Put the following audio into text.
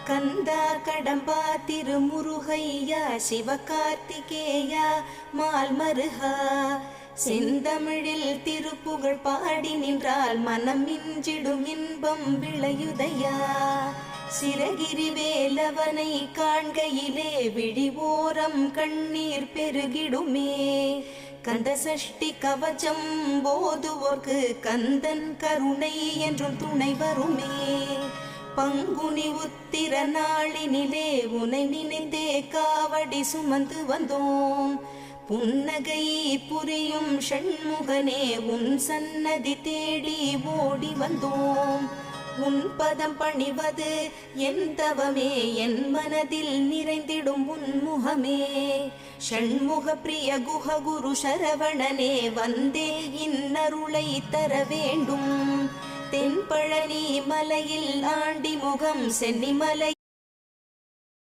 கந்தா கடம்பா திருமுருகையா சிவகார்த்திகேயா மால்மருகா செந்தமிழில் திருப்புகழ் பாடி நின்றால் மனம் மிஞ்சிடும் இன்பம் விளையுதையா. சிரகிரி வேலவனை காண்கையிலே விழி ஓரம் கண்ணீர் பெருகிடுமே. கந்த சஷ்டி கவச்சம் போதுவோர்க்கு கந்தன் கருணை என்றும் துணை வருமே. பங்குனி உத்திர நாளினிலே உனை நினைந்தே காவடி சுமந்து வந்தோம். புன்னகை புரியும் ஷண்முகனே உன் சன்னதி தேடி ஓடி வந்தோம். உன் பதம் பணிவது என் தவமே, என் மனதில் நிறைந்திடும் உன்முகமே. ஷண்முக பிரிய குஹ குரு சரவணனே வந்தே இன்னருளை தர வேண்டும். தென்பழனி மலையில் ஆண்டி முகம் சென்னிமலை